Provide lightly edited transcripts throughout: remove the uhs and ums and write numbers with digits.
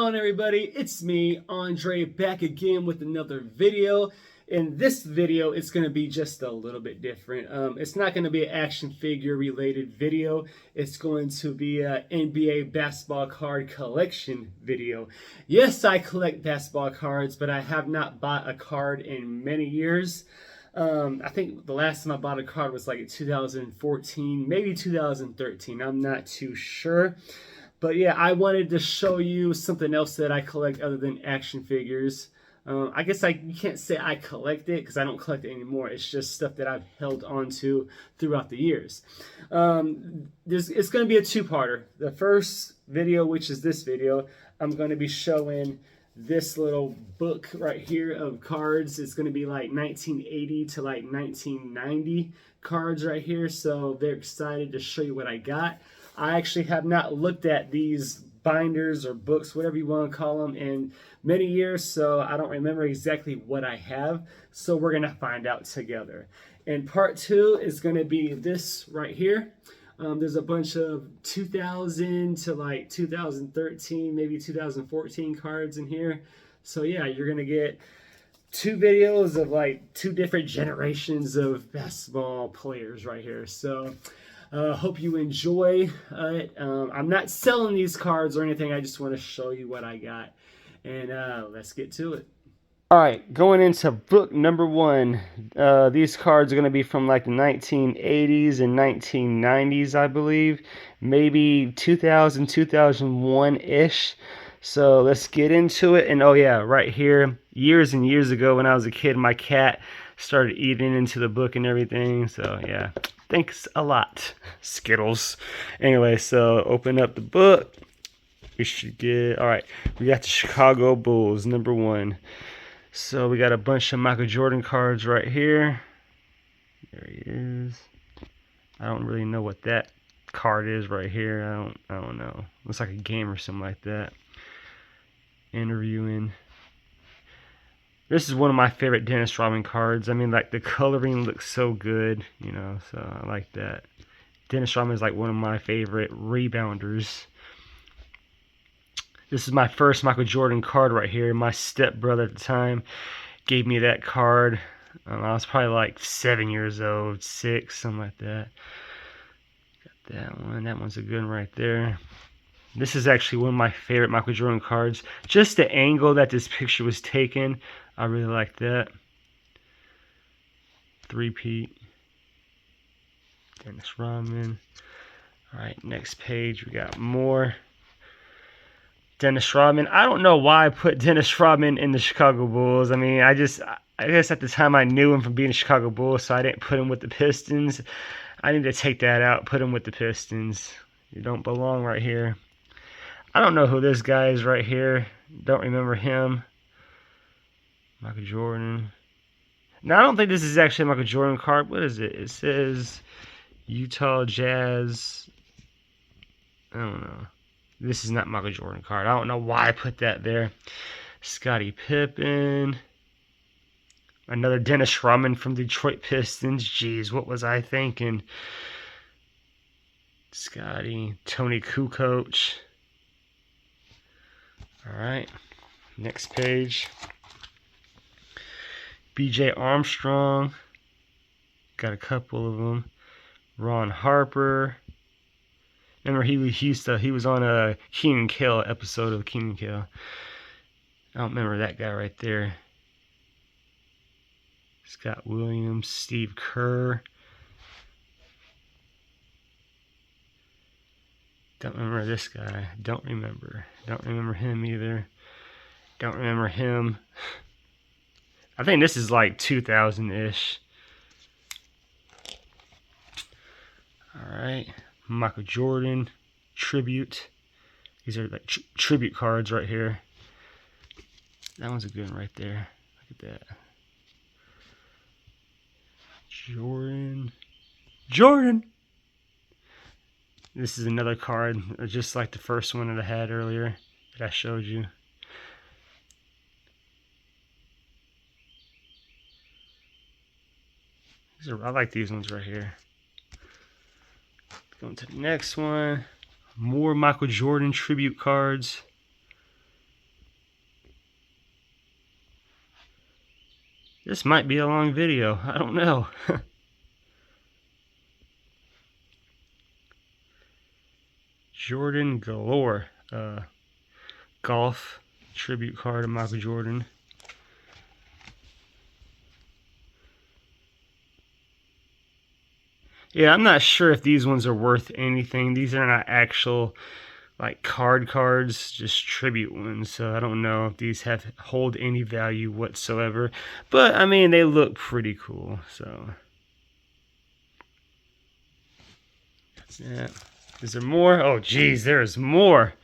on, everybody? It's me, Andre, back again with another video. In this video, it's going to be just a little bit different. It's not going to be an action figure related video. It's going to be an NBA basketball card collection video. Yes, I collect basketball cards, but I have not bought a card in many years. I think the last time I bought a card was like 2014, maybe 2013. I'm not too sure. But yeah, I wanted to show you something else that I collect other than action figures. I guess you can't say I collect it because I don't collect it anymore. It's just stuff that I've held on to throughout the years. It's going to be a two-parter. The first video, which is this video, I'm going to be showing this little book right here of cards. It's going to be like 1980 to like 1990 cards right here. So they're excited to show you what I got. I actually have not looked at these binders or books, whatever you want to call them, in many years, so I don't remember exactly what I have. So we're going to find out together. And part two is going to be this right here. There's a bunch of 2000 to like 2013, maybe 2014 cards in here. So yeah, you're going to get two videos of like two different generations of basketball players right here. So hope you enjoy it. I'm not selling these cards or anything. I just want to show you what I got. And let's get to it. All right, going into book number one. These cards are going to be from like the 1980s and 1990s, I believe. Maybe 2000, 2001-ish. So let's get into it. And oh yeah, right here, years and years ago when I was a kid, my cat started eating into the book and everything. So yeah. Thanks a lot, Skittles. Anyway, so open up the book. We should get, all right, we got the Chicago Bulls, number one. So we got a bunch of Michael Jordan cards right here. There he is. I don't really know what that card is right here. I don't know. Looks like a game or something like that. Interviewing. This is one of my favorite Dennis Rodman cards. I mean, like, the coloring looks so good, you know, so I like that. Dennis Rodman is like one of my favorite rebounders. This is my first Michael Jordan card right here. My stepbrother at the time gave me that card. I was probably like 7 years old, 6, something like that. Got that one. That one's a good one right there. This is actually one of my favorite Michael Jordan cards. Just the angle that this picture was taken, I really like that. Three-peat. Dennis Rodman. Alright, next page. We got more. Dennis Rodman. I don't know why I put Dennis Rodman in the Chicago Bulls. I mean, I guess at the time I knew him from being a Chicago Bull, so I didn't put him with the Pistons. I need to take that out, put him with the Pistons. You don't belong right here. I don't know who this guy is right here. Don't remember him. Michael Jordan. Now, I don't think this is actually a Michael Jordan card. What is it? It says Utah Jazz. I don't know. This is not Michael Jordan card. I don't know why I put that there. Scottie Pippen. Another Dennis Rodman from Detroit Pistons. Jeez, what was I thinking? Scottie. Tony Kukoc. Alright, next page. B.J. Armstrong. Got a couple of them. Ron Harper. Remember, he was on a Keenan Kel episode of Keenan Kel. I don't remember that guy right there. Scott Williams. Steve Kerr. Don't remember this guy. Don't remember him either. Don't remember him. I think this is like 2000-ish. Alright. Michael Jordan. Tribute. These are like tribute cards right here. That one's a good one right there. Look at that. Jordan! This is another card, just like the first one that I had earlier that I showed you. I like these ones right here. Going to the next one. More Michael Jordan tribute cards. This might be a long video. I don't know. Jordan galore. Golf tribute card of Michael Jordan. Yeah, I'm not sure if these ones are worth anything. These are not actual like cards, just tribute ones. So I don't know if these hold any value whatsoever. But I mean, they look pretty cool. So yeah. Is there more? Oh geez, there is more.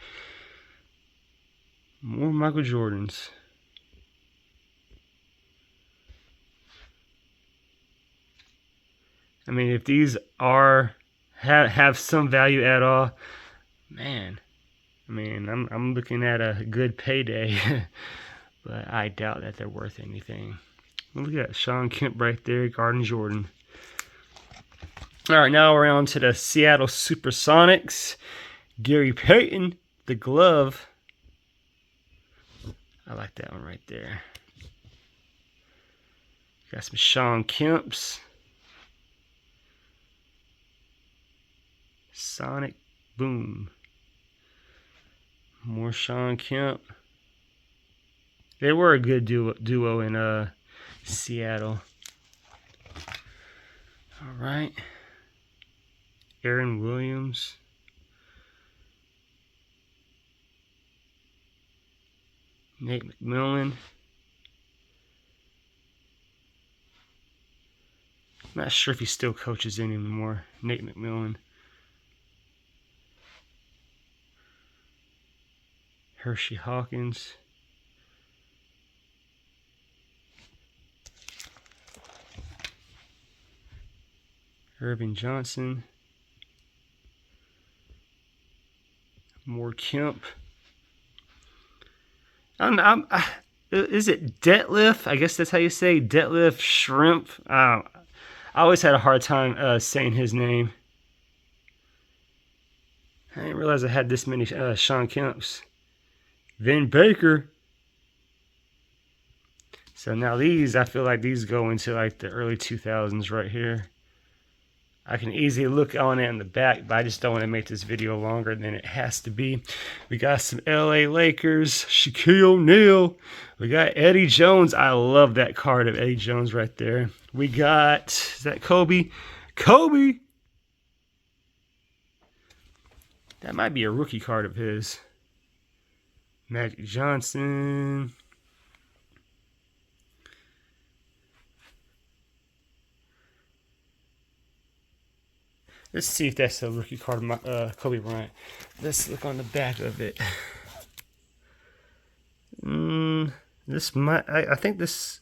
More Michael Jordans. I mean, if these have some value at all, man. I mean, I'm looking at a good payday, but I doubt that they're worth anything. Look at Sean Kemp right there, Garden Jordan. All right, now we're on to the Seattle Supersonics. Gary Payton, the glove. I like that one right there. Got some Sean Kemps. Sonic Boom. More Sean Kemp. They were a good duo in Seattle. All right. Aaron Williams. Nate McMillan. I'm not sure if he still coaches anymore. Nate McMillan. Hershey Hawkins. Irving Johnson. More Kemp. Is it Detlef? I guess that's how you say Detlef Shrimp. I always had a hard time saying his name. I didn't realize I had this many Sean Kemps. Vin Baker. So now these, I feel like these go into like the early 2000s right here. I can easily look on it in the back, but I just don't want to make this video longer than it has to be. We got some LA Lakers, Shaquille O'Neal. We got Eddie Jones. I love that card of Eddie Jones right there. We got, is that Kobe? Kobe! That might be a rookie card of his. Magic Johnson. Let's see if that's a rookie card of Kobe Bryant. Let's look on the back of it. This might. I think this.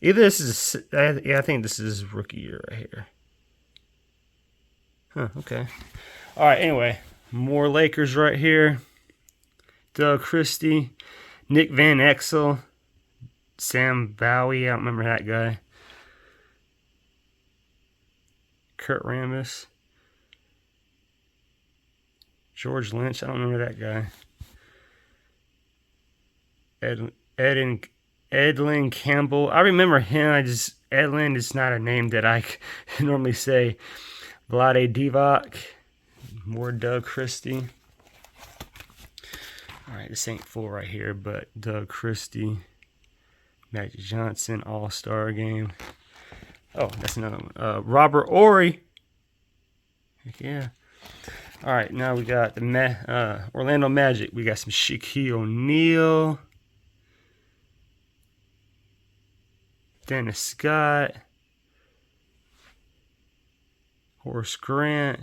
Either this is. Yeah, I think this is rookie year right here. Huh. Okay. All right. Anyway, more Lakers right here. Doug Christie, Nick Van Exel, Sam Bowie. I don't remember that guy. Kurt Rambis. George Lynch, I don't remember that guy. Edlin Campbell, I remember him. Edlin is not a name that I normally say. Vlade Divac, more Doug Christie. All right, this ain't full right here, but Doug Christie, Magic Johnson, All-Star game. Oh, that's another one. Robert Horry. Heck yeah. All right, now we got the Orlando Magic. We got some Shaquille O'Neal, Dennis Scott, Horace Grant,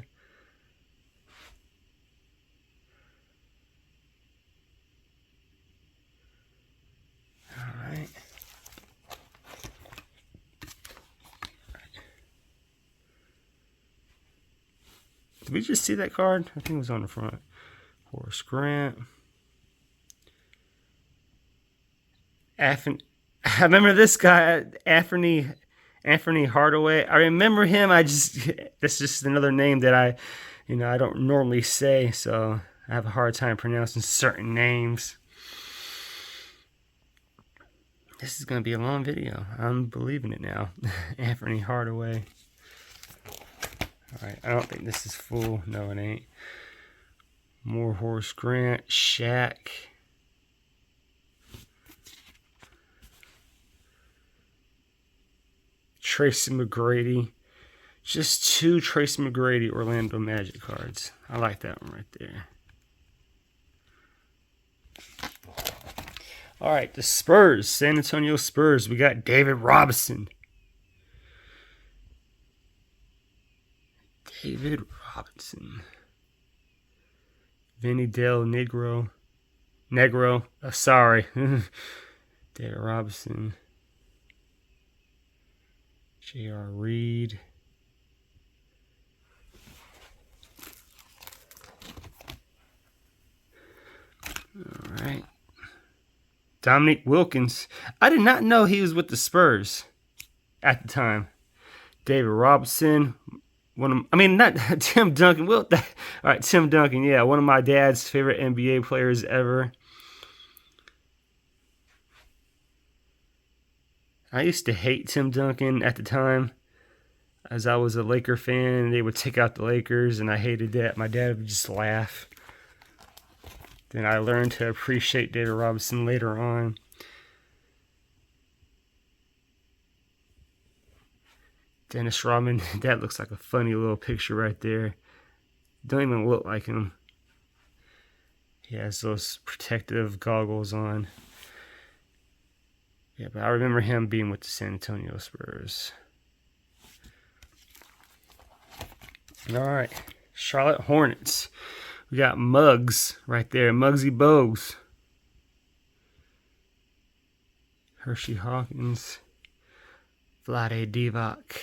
all right. Did we just see that card? I think it was on the front. Horace Grant. I remember this guy, Anthony Hardaway. I remember him. That's just another name that I don't normally say, so I have a hard time pronouncing certain names. This is going to be a long video. I'm believing it now. Anthony Hardaway. Alright, I don't think this is full. No, it ain't. More Horace Grant. Shaq. Tracy McGrady. Just 2 Tracy McGrady Orlando Magic cards. I like that one right there. All right, the Spurs, San Antonio Spurs. We got David Robinson. David Robinson. Vinny Del Negro. Sorry. David Robinson. J.R. Reed. All right. Dominique Wilkins. I did not know he was with the Spurs at the time. David Robinson. Not Tim Duncan. All right, Tim Duncan. Yeah, one of my dad's favorite NBA players ever. I used to hate Tim Duncan at the time, as I was a Laker fan, and they would take out the Lakers, and I hated that. My dad would just laugh. Then I learned to appreciate David Robinson later on. Dennis Rodman, that looks like a funny little picture right there. Don't even look like him. He has those protective goggles on. Yeah, but I remember him being with the San Antonio Spurs. All right, Charlotte Hornets. We got Muggs right there, Muggsy Bogues. Hershey Hawkins. Vlade Divac.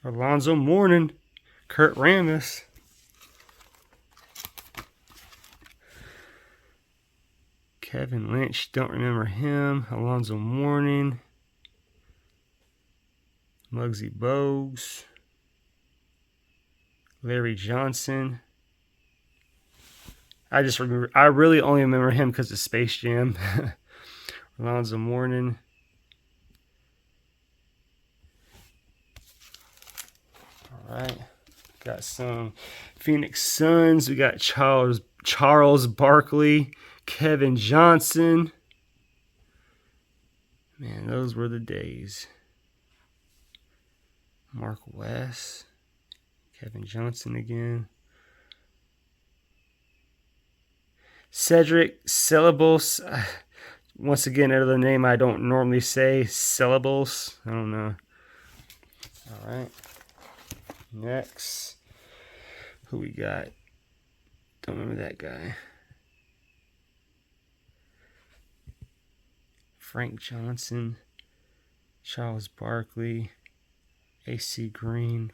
Alonzo Mourning. Kurt Rambis. Kevin Lynch, don't remember him. Alonzo Mourning. Muggsy Bogues. Larry Johnson. I really only remember him because of Space Jam. Alonzo Mourning. All right. Got some Phoenix Suns. We got Charles Barkley. Kevin Johnson. Man, those were the days. Mark West. Kevin Johnson again. Cedric Ceballos. Once again, another name I don't normally say. Ceballos. I don't know. All right. Next. Who we got? Don't remember that guy. Frank Johnson. Charles Barkley. AC Green.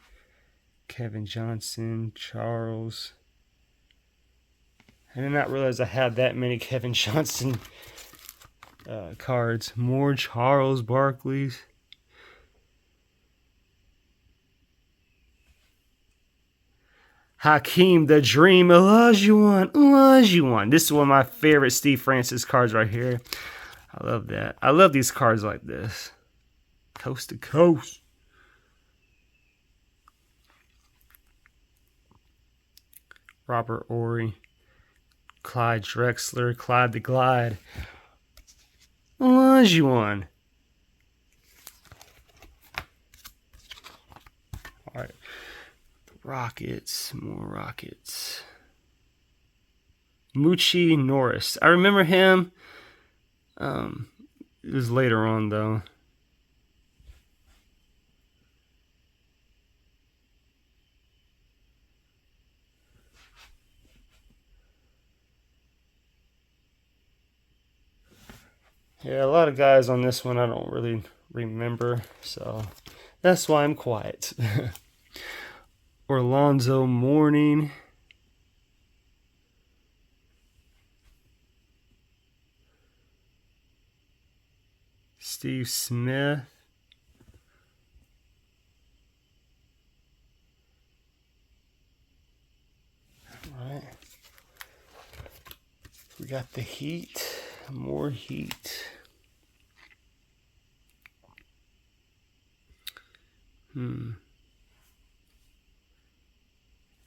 Kevin Johnson. Charles. I did not realize I had that many Kevin Johnson cards. More Charles Barkley's. Hakeem the Dream Olajuwon. This is one of my favorite Steve Francis cards right here. I love that. I love these cards like this. Coast to coast. Robert Ory. Clyde Drexler. Clyde the Glide. Olajuwon. All right. Rockets, more Rockets. Moochie Norris. I remember him. It was later on, though. Yeah, a lot of guys on this one I don't really remember, so that's why I'm quiet. Alonzo Mourning. Steve Smith. All right. We got the Heat. More Heat.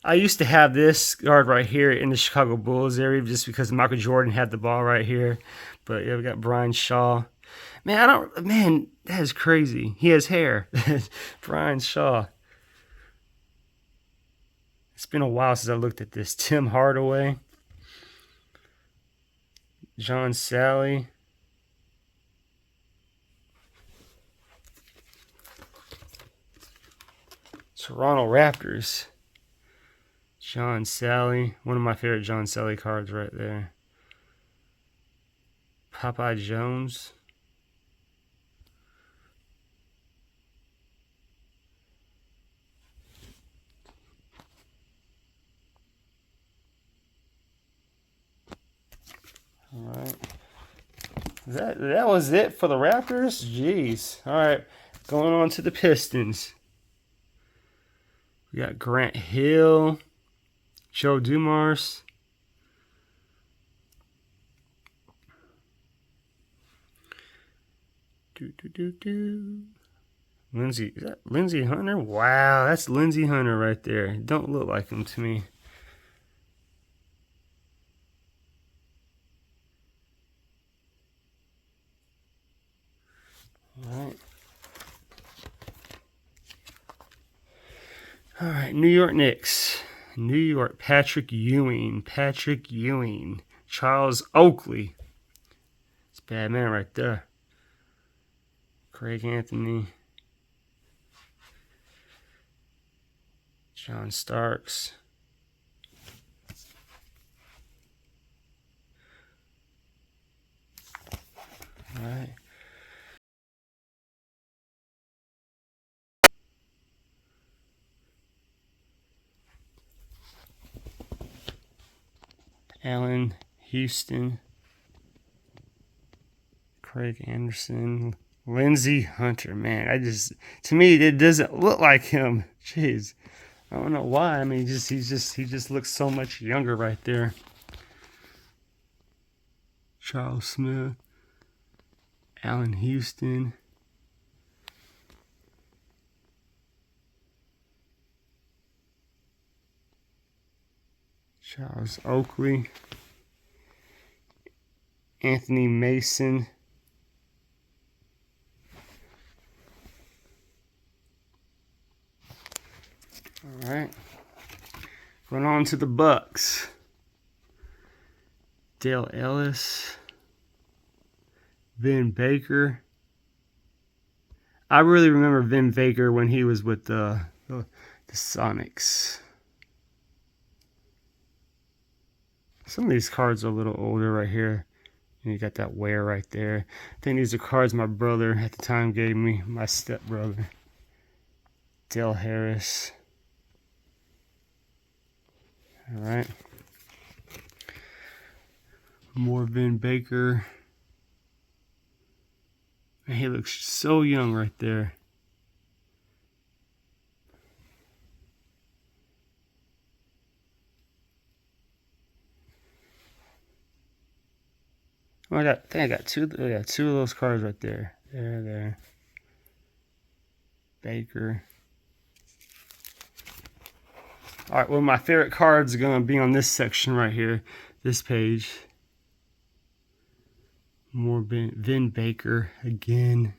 I used to have this guard right here in the Chicago Bulls area just because Michael Jordan had the ball right here. But yeah, we got Brian Shaw. Man, that is crazy. He has hair. Brian Shaw. It's been a while since I looked at this. Tim Hardaway. John Sally. Toronto Raptors. John Sally. One of my favorite John Sally cards right there. Popeye Jones. All right. That was it for the Raptors? Jeez. All right. Going on to the Pistons. We got Grant Hill. Joe Dumars. Lindsey. Is that Lindsey Hunter? Wow. That's Lindsey Hunter right there. Don't look like him to me. All right, New York Knicks. New York, Patrick Ewing. Charles Oakley. It's a bad man right there. Craig Anthony. John Starks. All right. Allen Houston, Craig Anderson, Lindsey Hunter. Man, to me it doesn't look like him. Jeez, I don't know why. I mean, he just looks so much younger right there. Charles Smith, Allen Houston. Charles Oakley, Anthony Mason, all right, going on to the Bucks. Dale Ellis, Vin Baker. I really remember Vin Baker when he was with the Sonics. Some of these cards are a little older right here. And you got that wear right there. I think these are cards my brother at the time gave me, my stepbrother. Dale Harris. All right. More Vin Baker. And he looks so young right there. Oh, I think I got two of those cards right there. There. Baker. All right, well, my favorite cards are going to be on this section right here, this page. More Vin Baker again.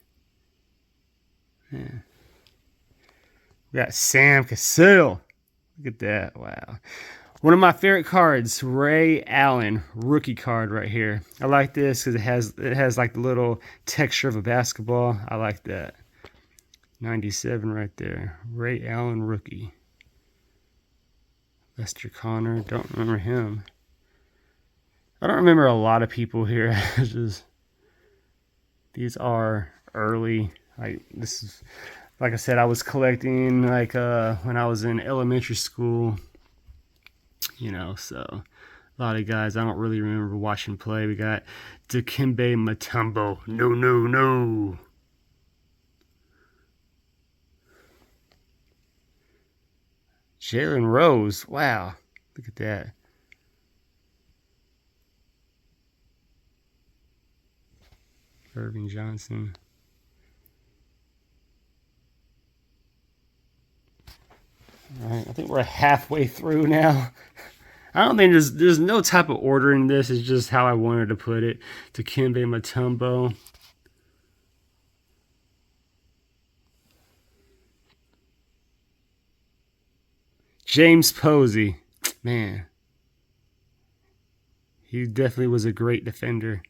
Yeah. We got Sam Cassell. Look at that. Wow. One of my favorite cards, Ray Allen, rookie card right here. I like this because it has like the little texture of a basketball. I like that. 97 right there. Ray Allen, rookie. Lester Connor, don't remember him. I don't remember a lot of people here. These are early. Like I said, I was collecting when I was in elementary school. So a lot of guys I don't really remember watching play. We got Dikembe Mutombo. No. Jalen Rose. Wow. Look at that. Irving Johnson. All right, I think we're halfway through now. I don't think there's no type of order in this. It's just how I wanted to put it. Dikembe Mutombo. James Posey. Man. He definitely was a great defender.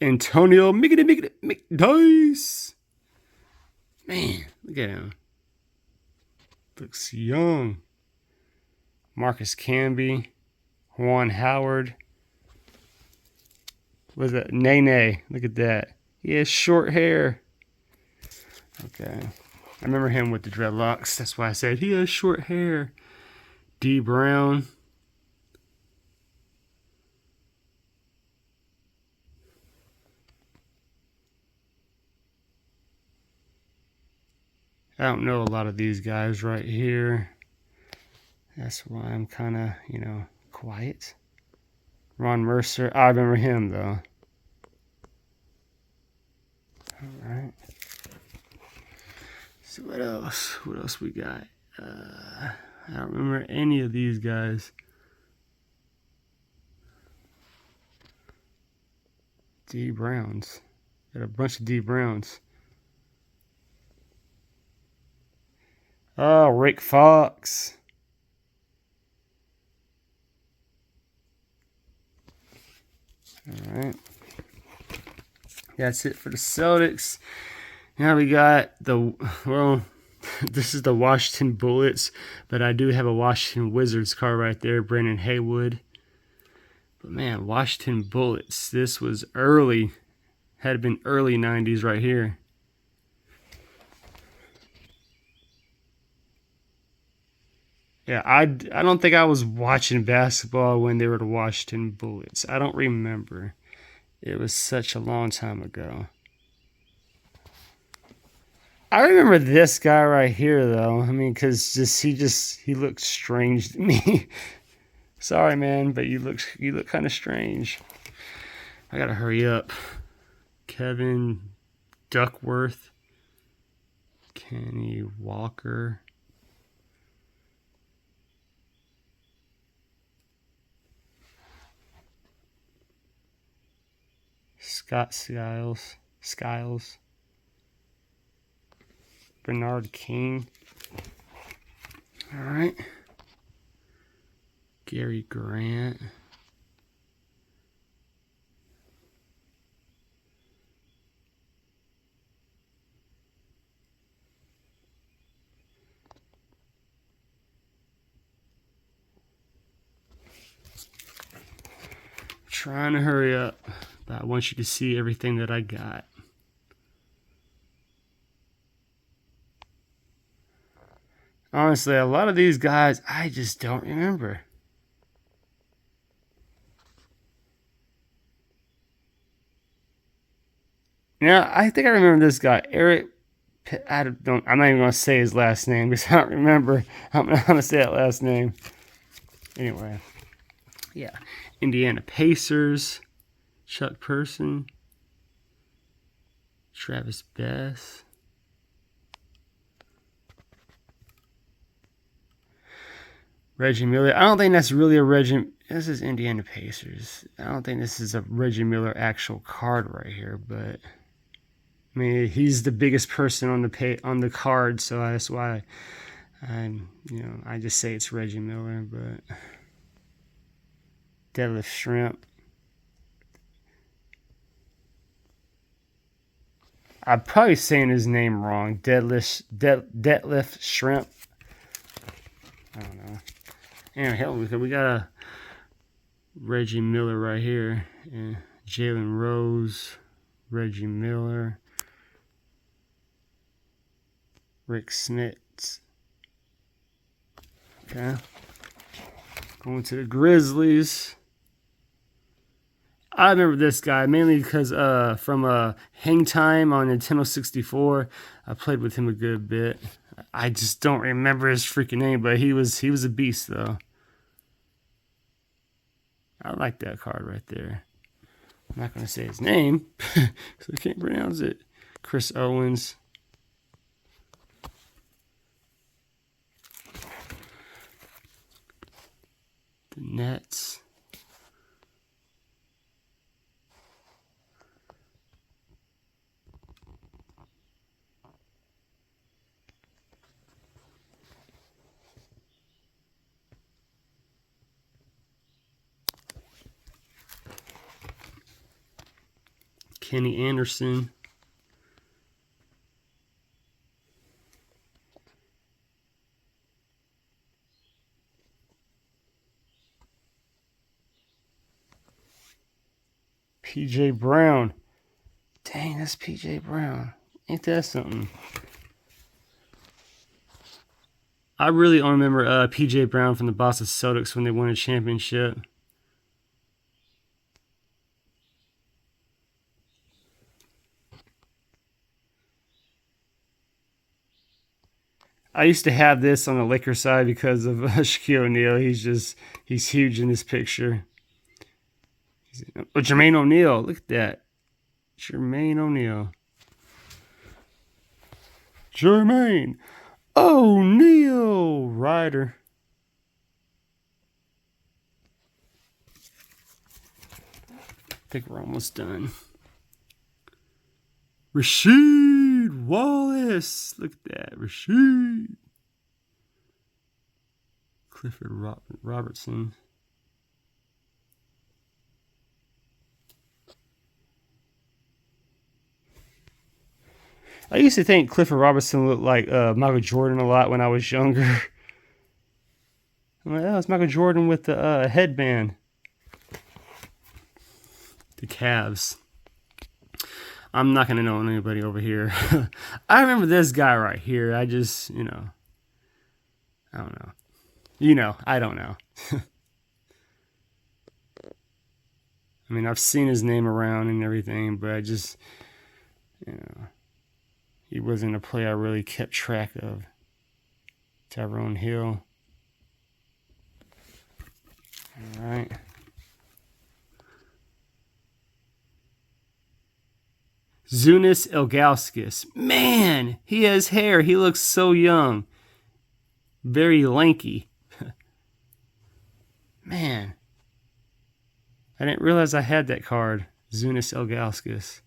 Antonio McDice. Man, look at him. Looks young. Marcus Camby. Juan Howard. What is that? Nene. Look at that. He has short hair. Okay. I remember him with the dreadlocks. That's why I said he has short hair. D. Brown. I don't know a lot of these guys right here. That's why I'm kind of, quiet. Ron Mercer. I remember him, though. All right. So what else? What else we got? I don't remember any of these guys. D. Browns. Got a bunch of D. Browns. Oh, Rick Fox. All right. That's it for the Celtics. Now we got this is the Washington Bullets, but I do have a Washington Wizards card right there, Brandon Haywood. But man, Washington Bullets, this was early, had been early 90s right here. Yeah, I don't think I was watching basketball when they were the Washington Bullets. I don't remember. It was such a long time ago. I remember this guy right here, though. I mean, because he looked strange to me. Sorry, man, but you look kind of strange. I gotta hurry up. Kevin Duckworth, Kenny Walker. Scott Skiles, Bernard King. All right. Gary Grant. Trying to hurry up, but I want you to see everything that I got. Honestly, a lot of these guys, I just don't remember. Yeah, I think I remember this guy, Eric. I'm not even gonna say his last name because I don't remember. I'm not gonna say that last name. Anyway, yeah, Indiana Pacers, Chuck Person, Travis Best, Reggie Miller. I don't think that's really a Reggie. This is Indiana Pacers. I don't think this is a Reggie Miller actual card right here, but I mean he's the biggest person on the card, so that's why I just say it's Reggie Miller. But Deadlift Shrimp. I'm probably saying his name wrong. Deadlift Shrimp. I don't know. Anyway, hell, we got a Reggie Miller right here. And Jalen Rose, Reggie Miller, Rick Smits. Okay. Going to the Grizzlies. I remember this guy mainly because from Hang Time on Nintendo 64, I played with him a good bit. I just don't remember his freaking name, but he was a beast though. I like that card right there. I'm not going to say his name because I can't pronounce it. Chris Owens. The Nets. Kenny Anderson. PJ Brown. Dang, that's PJ Brown. Ain't that something? I really only remember PJ Brown from the Boston Celtics when they won a championship. I used to have this on the Lakers side because of Shaquille O'Neal. He's huge in this picture. Oh, Jermaine O'Neal. Look at that. Jermaine O'Neal. Jermaine O'Neal. Ryder. I think we're almost done. Rasheed Wallace. Look at that. Rasheed. Clifford Robertson. I used to think Clifford Robertson looked like Michael Jordan a lot when I was younger. I'm like, oh, it's Michael Jordan with the headband. The Cavs. I'm not going to know anybody over here. I remember this guy right here. I just, I don't know. I don't know. I mean, I've seen his name around and everything, but I just, he wasn't a player I really kept track of. Tyrone Hill. All right. Zunis Ilgauskas. Man, he has hair. He looks so young. Very lanky. Man. I didn't realize I had that card. Zunis Ilgauskas.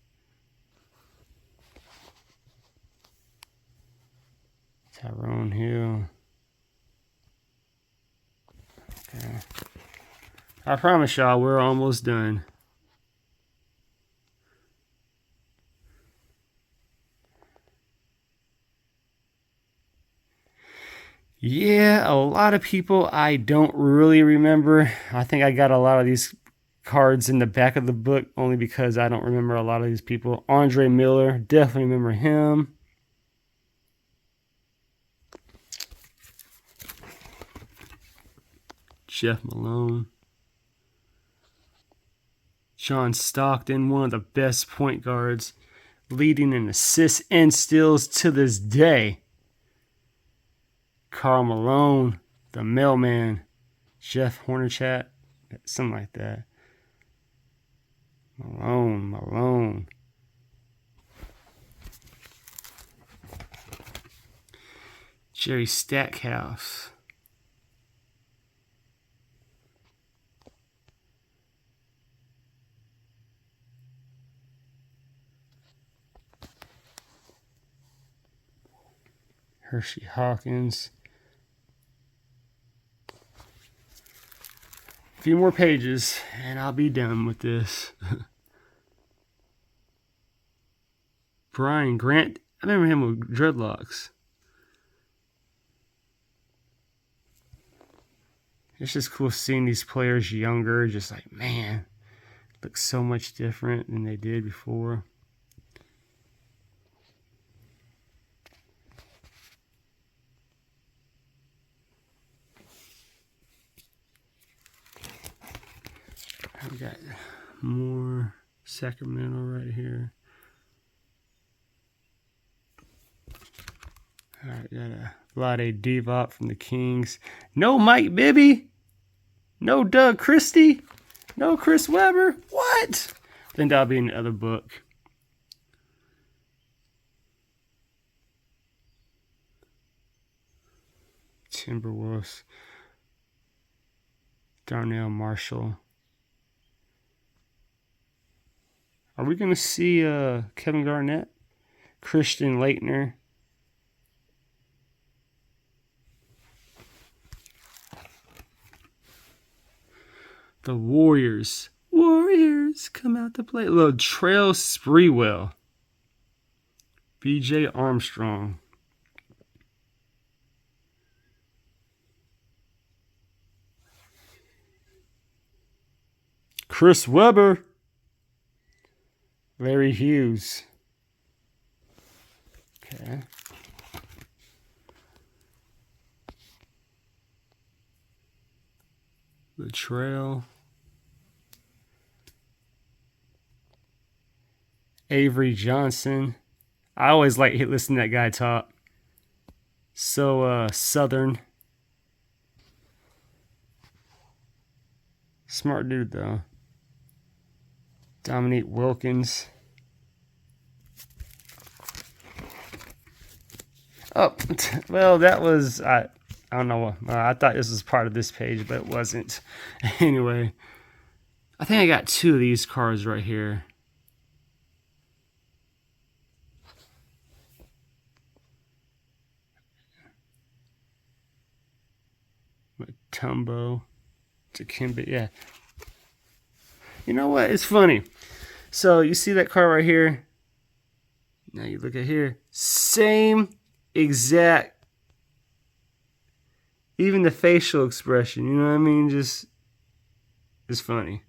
Tyrone Hill. Okay. I promise y'all, we're almost done. Yeah, a lot of people I don't really remember. I think I got a lot of these cards in the back of the book only because I don't remember a lot of these people. Andre Miller, definitely remember him. Jeff Malone. John Stockton, one of the best point guards, leading in assists and steals to this day. Karl Malone, the mailman. Jeff Hornacek, something like that. Malone. Jerry Stackhouse. Hershey Hawkins. A few more pages and I'll be done with this. Brian Grant. I remember him with dreadlocks. It's just cool seeing these players younger. Just like, man, look so much different than they did before. I've got more Sacramento right here. All right, got a Vlade Divac from the Kings. No Mike Bibby. No Doug Christie. No Chris Webber. What? I think that'll be in the other book. Timberwolves. Darnell Marshall. Are we going to see Kevin Garnett? Christian Laettner. The Warriors. Warriors come out to play. Little Trail Sprewell. BJ Armstrong. Chris Webber. Larry Hughes. Okay. The Trail. Avery Johnson. I always like listening to that guy talk. So Southern. Smart dude though. Dominique Wilkins. Oh, well, that was, I don't know. I thought this was part of this page, but it wasn't. Anyway, I think I got 2 of these cards right here. Mutombo, Dikembe, yeah. You know what? It's funny. So you see that card right here? Now you look at here. Same exact, even the facial expression, you know what I mean? Just, it's funny.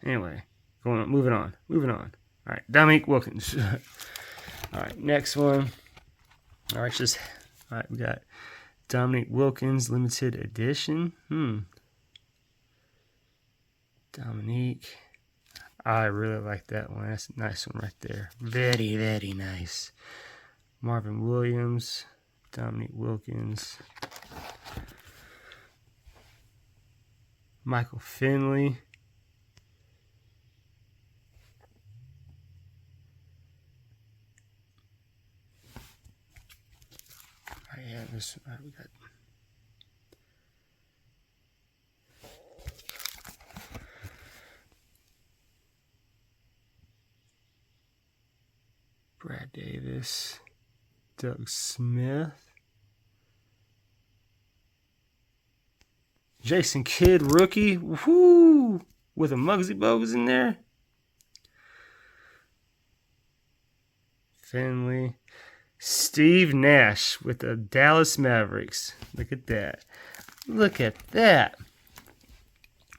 Anyway, moving on. All right, Dominique Wilkins. All right, next one. All right, we got Dominique Wilkins limited edition. Dominique. I really like that one. That's a nice one right there. Very, very nice. Marvin Williams, Dominique Wilkins, Michael Finley, we got Brad Davis, Doug Smith, Jason Kidd, rookie, whoo, with a Muggsy Bogues in there. Finley, Steve Nash with the Dallas Mavericks. Look at that. Look at that.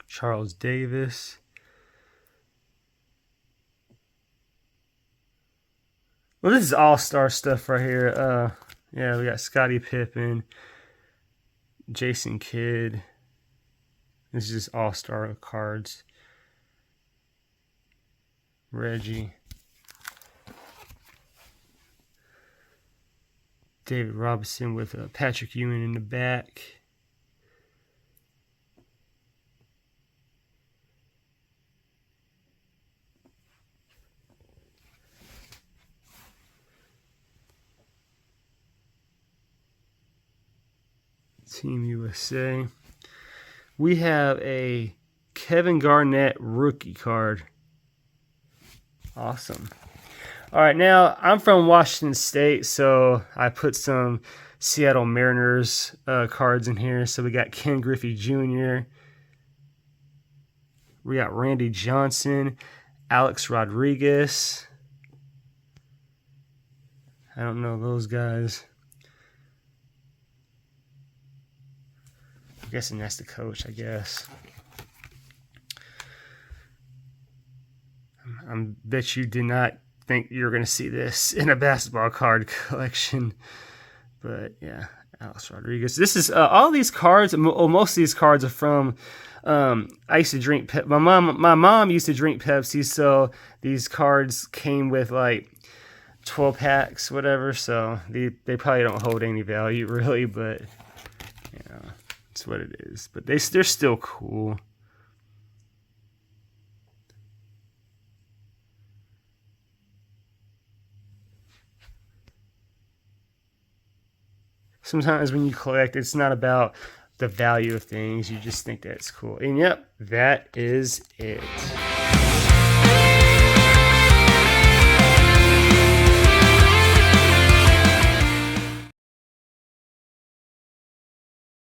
Charles Davis. Well, this is all-star stuff right here. Yeah, we got Scottie Pippen, Jason Kidd. This is just all-star cards. Reggie. David Robinson with Patrick Ewing in the back. Team USA. We have a Kevin Garnett rookie card. Awesome. All right, now I'm from Washington State, so I put some Seattle Mariners cards in here. So we got Ken Griffey Jr. We got Randy Johnson, Alex Rodriguez. I don't know those guys. I'm guessing that's the coach, I guess. I bet you did not think you're going to see this in a basketball card collection. But yeah, Alex Rodriguez. This is all these cards. Most of these cards are from. I used to drink. My mom used to drink Pepsi, so these cards came with like 12 packs, whatever. So they probably don't hold any value really, but you know, it's what it is. But they're still cool. Sometimes when you collect, it's not about the value of things. You just think that it's cool. And yep, that is it.